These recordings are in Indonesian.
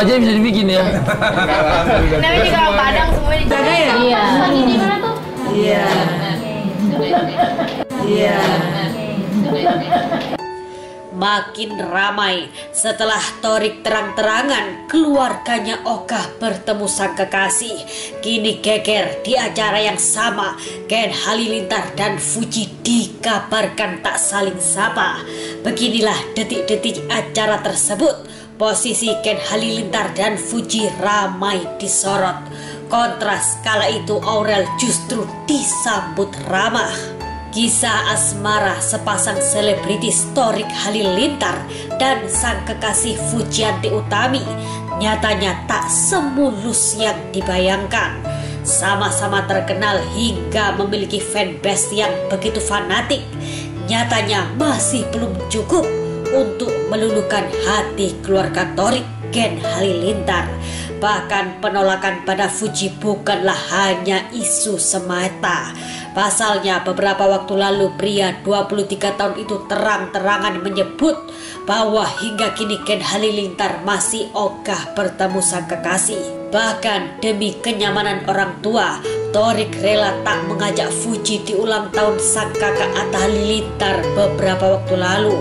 aja bisa dibikin ya. Namanya juga orang Padang semua dijaga ya? Iya. Lagi di mana tuh? Iya. Iya. Makin ramai setelah Thorik terang-terangan keluarganya Oka bertemu sang kekasih. Kini geger di acara yang sama, Ken Halilintar dan Fuji dikabarkan tak saling sapa. Beginilah detik-detik acara tersebut. Posisi Ken Halilintar dan Fuji ramai disorot. Kontras kala itu Aurel justru disambut ramah. Kisah asmara sepasang selebritis Thorik Halilintar dan sang kekasih Fujianti Utami nyatanya tak semulus yang dibayangkan. Sama-sama terkenal hingga memiliki fanbase yang begitu fanatik, nyatanya masih belum cukup untuk meluluhkan hati keluarga Thorik Ken Halilintar. Bahkan penolakan pada Fuji bukanlah hanya isu semata. Pasalnya beberapa waktu lalu pria 23 tahun itu terang-terangan menyebut bahwa hingga kini Ken Halilintar masih ogah bertemu sang kekasih. Bahkan demi kenyamanan orang tua, Thorik rela tak mengajak Fuji di ulang tahun sang kakak Atta Halilintar beberapa waktu lalu.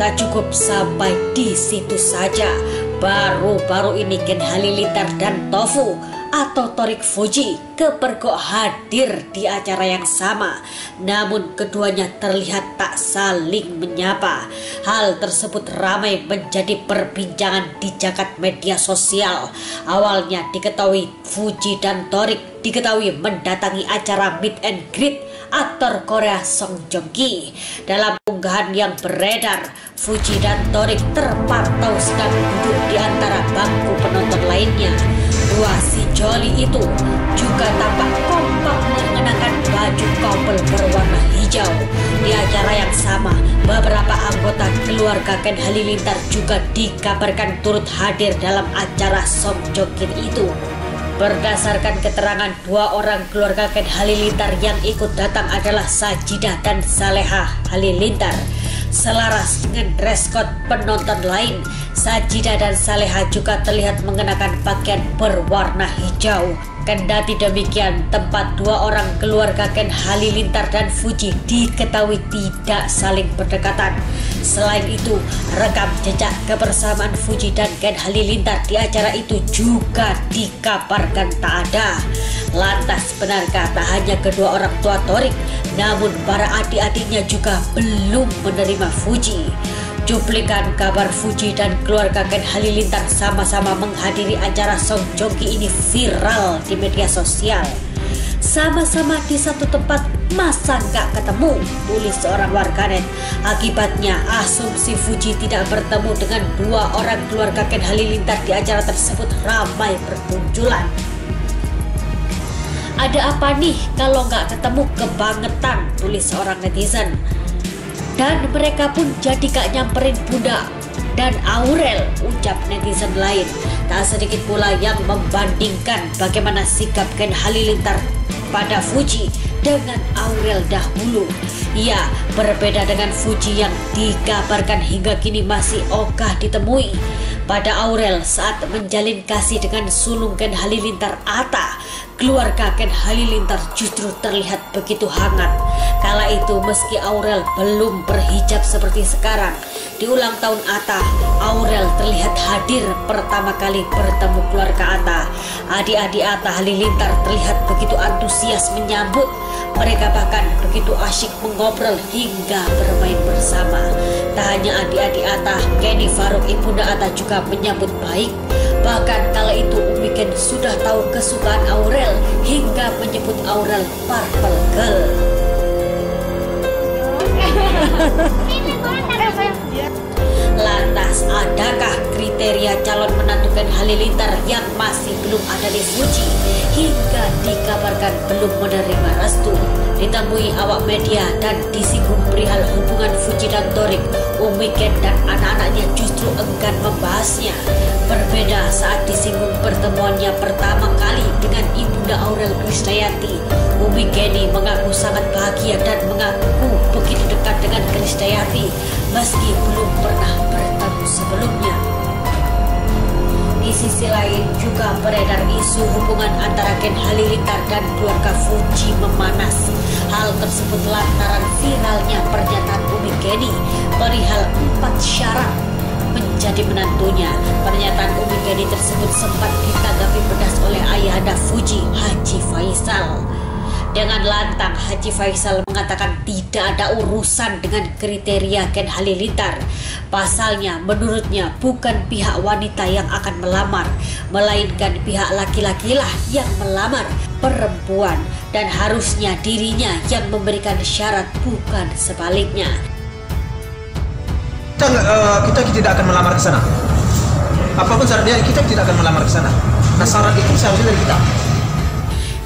Tak cukup sampai di situ saja, baru-baru ini Ken Halilintar dan Tofu atau Thorik Fuji kepergok hadir di acara yang sama. Namun keduanya terlihat tak saling menyapa. Hal tersebut ramai menjadi perbincangan di jagat media sosial. Awalnya diketahui Fuji dan Thorik diketahui mendatangi acara meet and greet aktor Korea Song Joong Ki. Dalam unggahan yang beredar, Fuji dan Thorik terpantau sedang duduk di antara bangku penonton lainnya. Dua si joli itu juga tampak kompak mengenakan baju couple berwarna hijau. Di acara yang sama, beberapa anggota keluarga Ken Halilintar juga dikabarkan turut hadir dalam acara Song Joong Ki itu. Berdasarkan keterangan dua orang keluarga Ken Halilintar yang ikut datang adalah Sajidah dan Saleha Halilintar. Selaras dengan dress code penonton lain, Sajidah dan Saleha juga terlihat mengenakan pakaian berwarna hijau. Kendati demikian, tempat dua orang keluarga Ken Halilintar dan Fuji diketahui tidak saling berdekatan. Selain itu, rekam jejak kebersamaan Fuji dan Ken Halilintar di acara itu juga dikabarkan tak ada. Lantas benarkah tak hanya kedua orang tua Thorik, namun para adik-adiknya juga belum menerima Fuji? Cuplikan kabar Fuji dan keluarga Ken Halilintar sama-sama menghadiri acara Song Joong Ki ini viral di media sosial. Sama-sama di satu tempat, masa nggak ketemu, tulis seorang warganet. Akibatnya asumsi Fuji tidak bertemu dengan dua orang keluarga Ken Halilintar di acara tersebut ramai bermunculan. Ada apa nih kalau nggak ketemu, kebangetan, tulis seorang netizen. Dan mereka pun jadi gak nyamperin Bunda dan Aurel, ucap netizen lain. Tak sedikit pula yang membandingkan bagaimana sikap Ken Halilintar pada Fuji dengan Aurel dahulu. Ya, berbeda dengan Fuji yang dikabarkan hingga kini masih ogah ditemui. Pada Aurel saat menjalin kasih dengan sulung Ken Halilintar Atta, keluarga Ken Halilintar justru terlihat begitu hangat. Kala itu meski Aurel belum berhijab seperti sekarang, di ulang tahun Atta, Aurel terlihat hadir pertama kali bertemu keluarga Atta. Adik-adik Atta Halilintar terlihat begitu antusias menyambut. Mereka bahkan begitu asyik mengobrol hingga bermain bersama. Tak hanya adik-adik Atta, Kenny Faruk ibunda Atta juga menyambut baik. Bahkan kala itu Umi Ken sudah tahu kesukaan Aurel hingga menyebut Aurel Purple Girl. Lantas adakah kriteria calon menantu Ken Halilintar yang masih belum ada di Fuji hingga dikabarkan belum menerima restu? Ditemui awak media dan disinggung perihal hubungan Fuji dan Thorik, Umi Ken dan anak-anaknya justru enggan membahasnya. Berbeda saat disinggung pertemuannya pertama kali dengan ibunda Aurel Krisdayanti, Umi Kenny mengaku sangat bahagia dan mengaku begitu dekat dengan Krisdayanti meski belum pernah bertemu sebelumnya. Di sisi lain juga beredar isu hubungan antara Ken Halilintar dan keluarga Fuji memanas. Hal tersebut lantaran viralnya pernyataan Umi Geni perihal 4 syarat menjadi menantunya. Pernyataan Umi Geni tersebut sempat ditanggapi pedas oleh ayahanda Fuji, Haji Faisal. Dengan lantang, Haji Faisal mengatakan tidak ada urusan dengan kriteria Ken Halilintar. Pasalnya, menurutnya bukan pihak wanita yang akan melamar, melainkan pihak laki-laki lah yang melamar perempuan, dan harusnya dirinya yang memberikan syarat, bukan sebaliknya. Kita tidak akan melamar ke sana. Apapun syaratnya, kita tidak akan melamar ke sana. Nah, syarat itu seharusnya dari kita.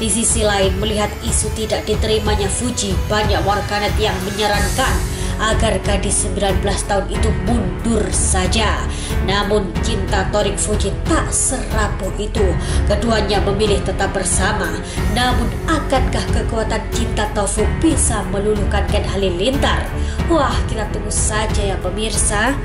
Di sisi lain, melihat isu tidak diterimanya Fuji, banyak warganet yang menyarankan agar gadis 19 tahun itu mundur saja. Namun cinta Torik Fuji tak serapuh itu. Keduanya memilih tetap bersama. Namun akankah kekuatan cinta Tofu bisa meluluhkan Ken Halilintar? Wah, kita tunggu saja ya pemirsa.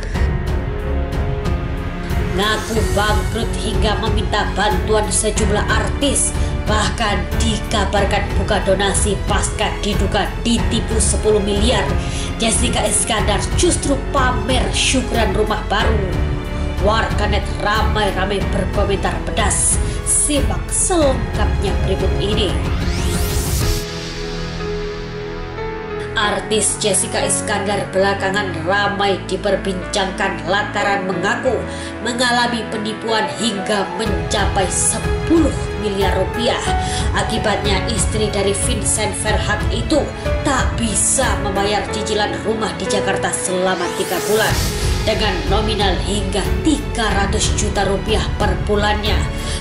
Ngaku bangkrut hingga meminta bantuan sejumlah artis. Bahkan dikabarkan buka donasi pasca diduga ditipu 10 miliar. Jessica Iskandar justru pamer syukuran rumah baru. Warganet ramai-ramai berkomentar pedas. Simak selengkapnya berikut ini. Artis Jessica Iskandar belakangan ramai diperbincangkan lantaran mengaku mengalami penipuan hingga mencapai 10 miliar rupiah. Akibatnya istri dari Vincent Verhaeghe itu tak bisa membayar cicilan rumah di Jakarta selama 3 bulan dengan nominal hingga 300 juta rupiah per bulannya.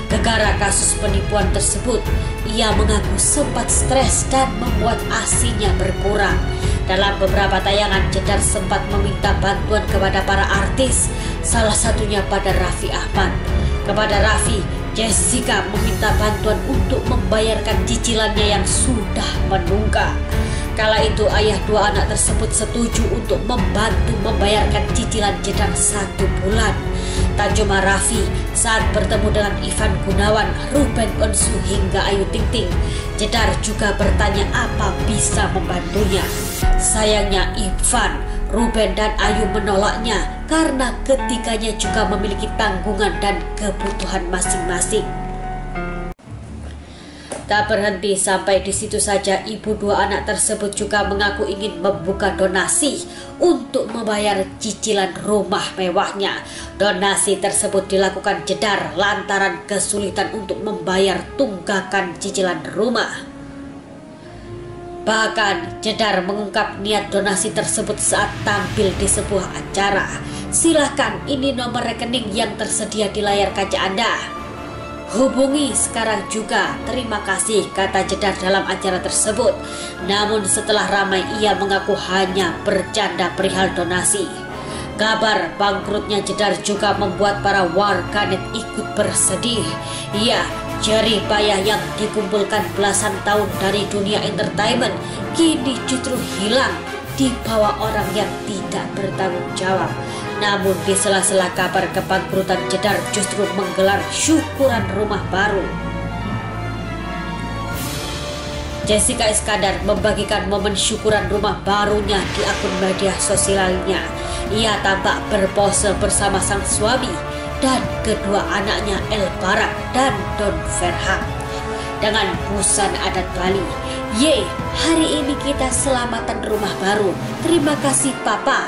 Gegara kasus penipuan tersebut, ia mengaku sempat stres dan membuat ASINya berkurang. Dalam beberapa tayangan, Jedar sempat meminta bantuan kepada para artis, salah satunya pada Raffi Ahmad. Kepada Raffi, Jessica meminta bantuan untuk membayarkan cicilannya yang sudah menunggak. Kala itu ayah 2 anak tersebut setuju untuk membantu membayarkan cicilan Jedar 1 bulan. Tak cuma Raffi, saat bertemu dengan Ivan Gunawan, Ruben Onsu hingga Ayu Ting Ting, Jedar juga bertanya apa bisa membantunya. Sayangnya Ivan, Ruben dan Ayu menolaknya karena ketiganya juga memiliki tanggungan dan kebutuhan masing-masing. Tak berhenti sampai di situ saja, ibu 2 anak tersebut juga mengaku ingin membuka donasi untuk membayar cicilan rumah mewahnya. Donasi tersebut dilakukan Jedar lantaran kesulitan untuk membayar tunggakan cicilan rumah. Bahkan Jedar mengungkap niat donasi tersebut saat tampil di sebuah acara. Silahkan, ini nomor rekening yang tersedia di layar kaca Anda. Hubungi sekarang juga, terima kasih, kata Jedar dalam acara tersebut. Namun setelah ramai, ia mengaku hanya bercanda perihal donasi. Kabar bangkrutnya Jedar juga membuat para warganet ikut bersedih. Ya, jerih payah yang dikumpulkan belasan tahun dari dunia entertainment kini justru hilang di bawah orang yang tidak bertanggung jawab. Namun di sela-sela kabar kebangkrutan, Jedar justru menggelar syukuran rumah baru. Jessica Iskandar membagikan momen syukuran rumah barunya di akun media sosialnya. Ia tampak berpose bersama sang suami dan kedua anaknya El Barak dan Don Verhaeghe dengan busana adat Bali. Ye, hari ini kita selamatan rumah baru. Terima kasih Papa.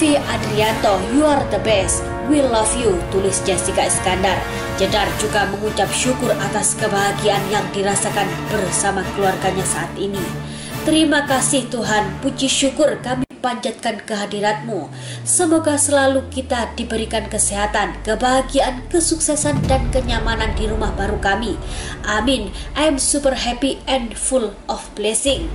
V. Adrianto, you are the best. We love you, tulis Jessica Iskandar. Jedar juga mengucap syukur atas kebahagiaan yang dirasakan bersama keluarganya saat ini. Terima kasih Tuhan, puji syukur kami panjatkan kehadirat-Mu. Semoga selalu kita diberikan kesehatan, kebahagiaan, kesuksesan, dan kenyamanan di rumah baru kami. Amin. I'm super happy and full of blessing.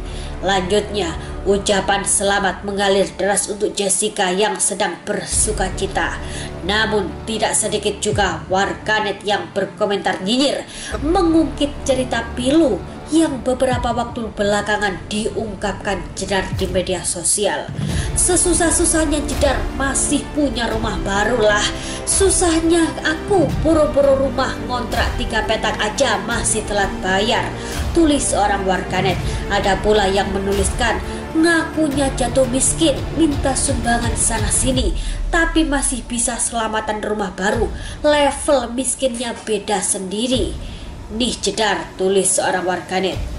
Lanjutnya, ucapan selamat mengalir deras untuk Jessica yang sedang bersuka cita. Namun tidak sedikit juga warganet yang berkomentar nyinyir mengungkit cerita pilu yang beberapa waktu belakangan diungkapkan Jedar di media sosial. Sesusah-susahnya Jedar masih punya rumah baru lah. Susahnya aku boro-boro rumah ngontrak 3 petak aja masih telat bayar, tulis seorang warganet. Ada pula yang menuliskan ngakunya jatuh miskin, minta sumbangan sana sini, tapi masih bisa selamatan rumah baru. Level miskinnya beda sendiri. Nih Jedar, tulis seorang warganet.